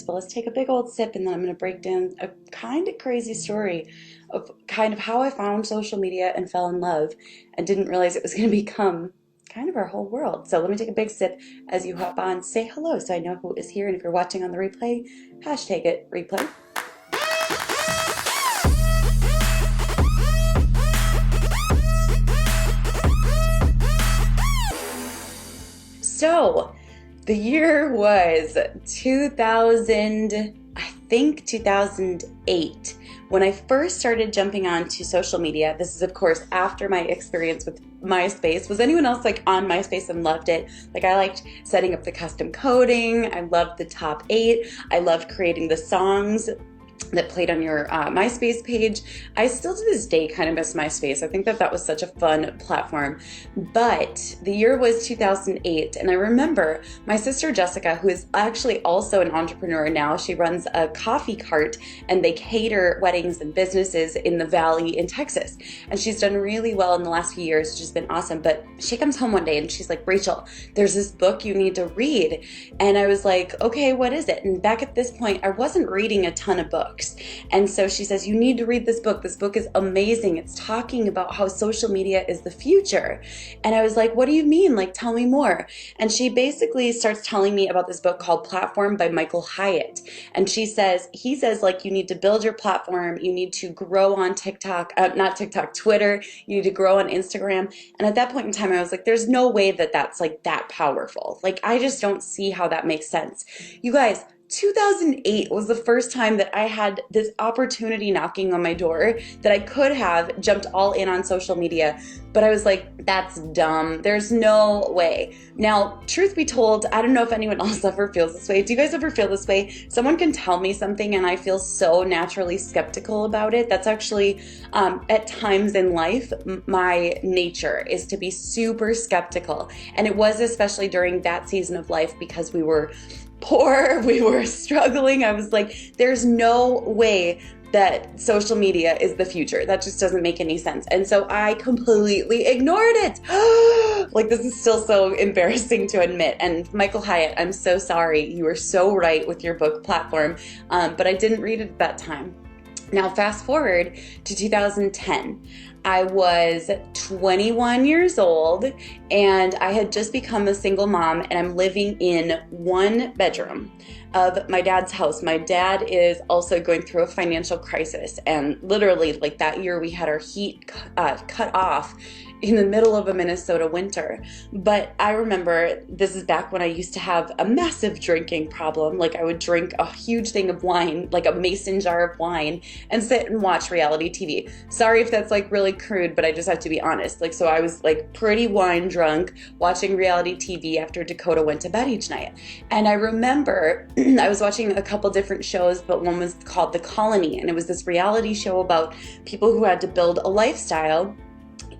But let's take a big old sip and then I'm going to break down a kind of crazy story of kind of how I found social media and fell in love and didn't realize it was going to become kind of our whole world. So let me take a big sip as you hop on. Say hello so I know who is here. And if you're watching on the replay, hashtag it replay. So the year was 2008, when I first started jumping onto social media. This is, of course, after my experience with MySpace. Was anyone else like on MySpace and loved it? Like, I liked setting up the custom coding. I loved the top 8. I loved creating the songs that played on your MySpace page. I still to this day kind of miss MySpace. I think that was such a fun platform. But the year was 2008, and I remember my sister Jessica, who is actually also an entrepreneur now. She runs a coffee cart, and they cater weddings and businesses in the Valley in Texas. And she's done really well in the last few years, which has been awesome. But she comes home one day and she's like, "Rachel, there's this book you need to read." And I was like, "Okay, what is it?" And back at this point, I wasn't reading a ton of books. And so she says, "You need to read this book. This book is amazing. It's talking about how social media is the future." And I was like, "What do you mean? Like, tell me more." And she basically starts telling me about this book called Platform by Michael Hyatt. And he says, like, you need to build your platform. You need to grow on TikTok, not TikTok, Twitter. You need to grow on Instagram. And at that point in time, I was like, there's no way that that's like that powerful. Like, I just don't see how that makes sense. You guys, 2008 was the first time that I had this opportunity knocking on my door that I could have jumped all in on social media, but I was like, that's dumb. There's no way. Now, truth be told, I don't know if anyone else ever feels this way. Do you guys ever feel this way? Someone can tell me something and I feel so naturally skeptical about it. That's actually, at times in life, my nature is to be super skeptical. And it was especially during that season of life because we were poor, we were struggling. I was like, there's no way that social media is the future. That just doesn't make any sense. And so I completely ignored it. Like, this is still so embarrassing to admit. And Michael Hyatt, I'm so sorry. You were so right with your book Platform, but I didn't read it at that time. Now, fast forward to 2010. I was 21 years old and I had just become a single mom, and I'm living in one bedroom of my dad's house. My dad is also going through a financial crisis, and literally like that year we had our heat cut off in the middle of a Minnesota winter. But I remember, this is back when I used to have a massive drinking problem. Like, I would drink a huge thing of wine, like a mason jar of wine, and sit and watch reality TV. Sorry if that's like really crude, but I just have to be honest. Like, so I was like pretty wine drunk watching reality TV after Dakota went to bed each night. And I remember I was watching a couple different shows, but one was called The Colony, and it was this reality show about people who had to build a lifestyle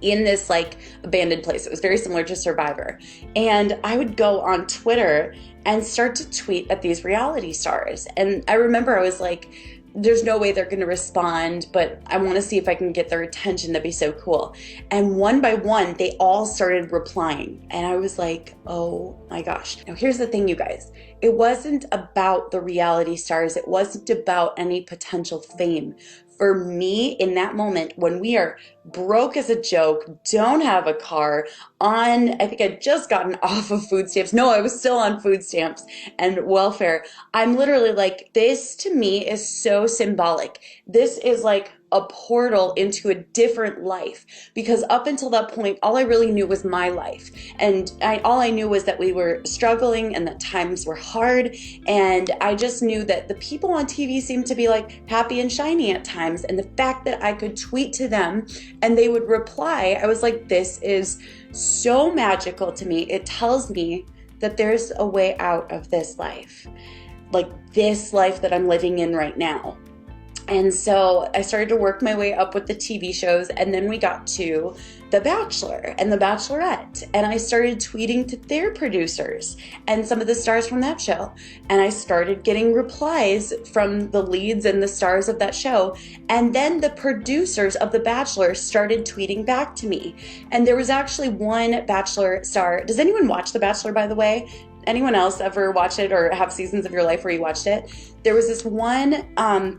in this like abandoned place. It was very similar to Survivor. And I would go on Twitter and start to tweet at these reality stars. And I remember I was like, there's no way they're going to respond, but I want to see if I can get their attention. That'd be so cool. And one by one, they all started replying. And I was like, oh my gosh. Now, here's the thing, you guys. It wasn't about the reality stars. It wasn't about any potential fame. For me, in that moment, when we are broke as a joke, don't have a car, I think I'd just gotten off of food stamps. No, I was still on food stamps and welfare. I'm literally like, this to me is so symbolic. This is like a portal into a different life, because up until that point, all I really knew was my life. And all I knew was that we were struggling and that times were hard. And I just knew that the people on TV seemed to be like happy and shiny at times. And the fact that I could tweet to them and they would reply, I was like, this is so magical to me. It tells me that there's a way out of this life, like this life that I'm living in right now. And so I started to work my way up with the TV shows, and then we got to The Bachelor and The Bachelorette, and I started tweeting to their producers and some of the stars from that show, and I started getting replies from the leads and the stars of that show, and then the producers of The Bachelor started tweeting back to me. And there was actually one Bachelor star. Does anyone watch The Bachelor, by the way? anyone else ever watch it or have seasons of your life where you watched it? There was this one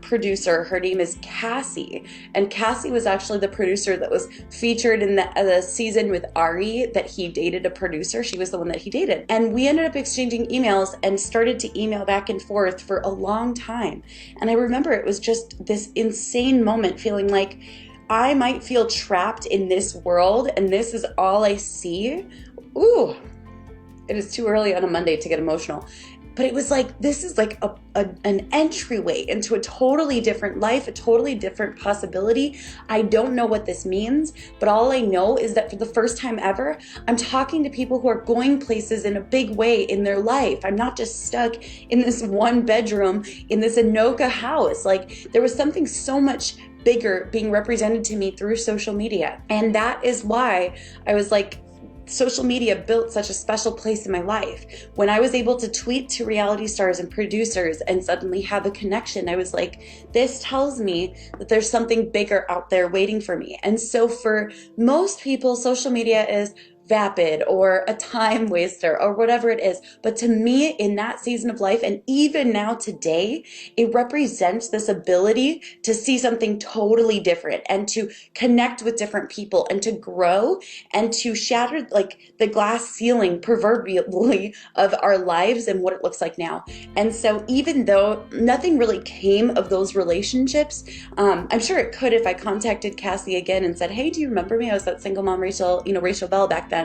producer, her name is Cassie, and Cassie was actually the producer that was featured in the season with Ari, that he dated a producer. She was the one that he dated. And we ended up exchanging emails and started to email back and forth for a long time. And I remember it was just this insane moment, feeling like I might feel trapped in this world and this is all I see. Ooh, it is too early on a Monday to get emotional. But it was like, this is like an entryway into a totally different life, a totally different possibility. I don't know what this means, but all I know is that for the first time ever, I'm talking to people who are going places in a big way in their life. I'm not just stuck in this one bedroom, in this Anoka house. Like, there was something so much bigger being represented to me through social media. And that is why I was like, social media built such a special place in my life. When I was able to tweet to reality stars and producers and suddenly have a connection, I was like, this tells me that there's something bigger out there waiting for me. And so for most people, social media is vapid or a time waster or whatever it is. But to me, in that season of life, and even now today, it represents this ability to see something totally different and to connect with different people and to grow and to shatter like the glass ceiling proverbially of our lives and what it looks like now. And so even though nothing really came of those relationships, I'm sure it could if I contacted Cassie again and said, hey, do you remember me? I was that single mom, Rachel Bell back then.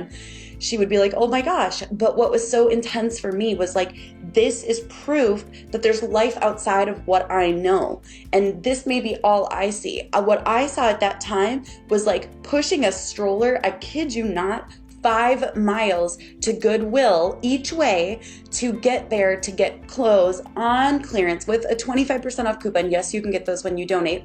She would be like, oh my gosh. But what was so intense for me was like, this is proof that there's life outside of what I know. And this may be all I see. What I saw at that time was like pushing a stroller, I kid you not, 5 miles to Goodwill each way to get there to get clothes on clearance with a 25% off coupon. Yes, you can get those when you donate,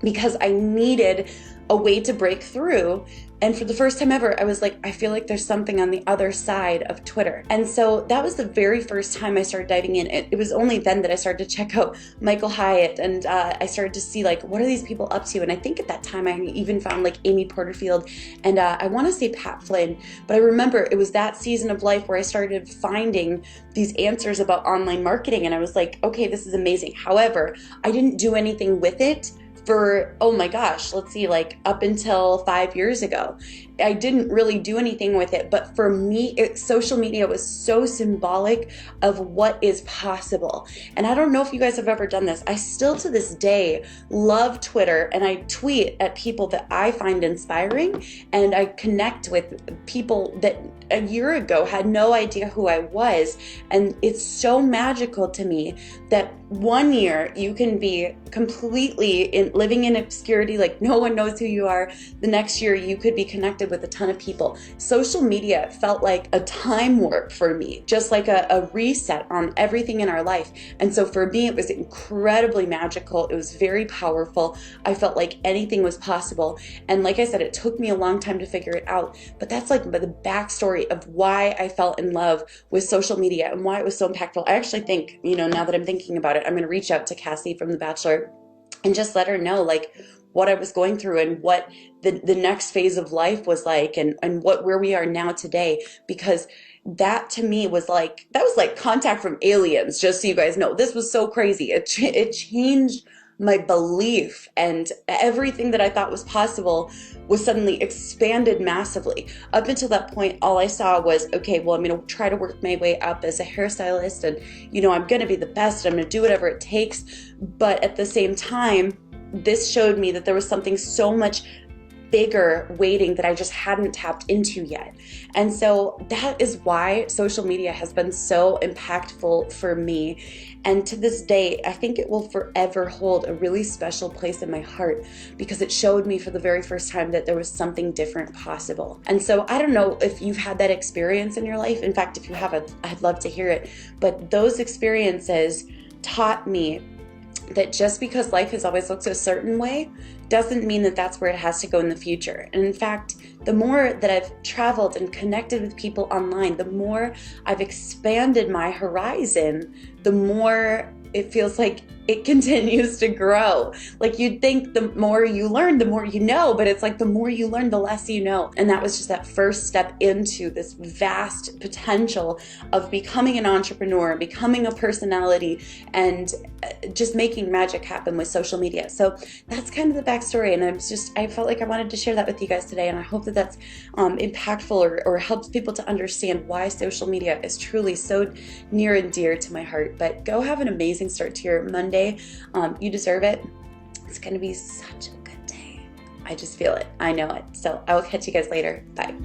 because I needed a way to break through. And for the first time ever, I was like, I feel like there's something on the other side of Twitter. And so that was the very first time I started diving in. It was only then that I started to check out Michael Hyatt, and I started to see like, what are these people up to? And I think at that time I even found like Amy Porterfield and I want to say Pat Flynn, but I remember it was that season of life where I started finding these answers about online marketing, and I was like, okay, this is amazing. However, I didn't do anything with it for, oh my gosh, let's see, like up until 5 years ago. I didn't really do anything with it, but for me, social media was so symbolic of what is possible. And I don't know if you guys have ever done this. I still to this day love Twitter, and I tweet at people that I find inspiring, and I connect with people that a year ago had no idea who I was. And it's so magical to me that one year you can be completely living in obscurity, like no one knows who you are. The next year you could be connected with a ton of people. Social media felt like a time warp for me, just like a reset on everything in our life. And so for me, it was incredibly magical. It was very powerful. I felt like anything was possible. And like I said, it took me a long time to figure it out, but that's like the backstory of why I fell in love with social media and why it was so impactful. I actually think, now that I'm thinking about it, I'm going to reach out to Cassie from The Bachelor and just let her know like what I was going through and what the next phase of life was like, and where we are now today, because that to me was like, that was like contact from aliens, just so you guys know. This was so crazy. It changed my belief, and everything that I thought was possible was suddenly expanded massively. Up until that point, all I saw was, okay, well, I'm going to try to work my way up as a hairstylist, and, I'm going to be the best. I'm going to do whatever it takes. But at the same time, this showed me that there was something so much bigger waiting that I just hadn't tapped into yet. And so that is why social media has been so impactful for me. And to this day, I think it will forever hold a really special place in my heart, because it showed me for the very first time that there was something different possible. And so I don't know if you've had that experience in your life. In fact, if you have, I'd love to hear it. But those experiences taught me that just because life has always looked a certain way doesn't mean that that's where it has to go in the future. And in fact, the more that I've traveled and connected with people online, the more I've expanded my horizon, the more it feels like it continues to grow. Like, you'd think the more you learn, the more you know, but it's like the more you learn, the less you know. And that was just that first step into this vast potential of becoming an entrepreneur, becoming a personality, and just making magic happen with social media. So that's kind of the backstory, and I felt like I wanted to share that with you guys today, and I hope that that's impactful or helps people to understand why social media is truly so near and dear to my heart. But go have an amazing start to your Monday. You deserve it. It's going to be such a good day. I just feel it. I know it. So I will catch you guys later. Bye.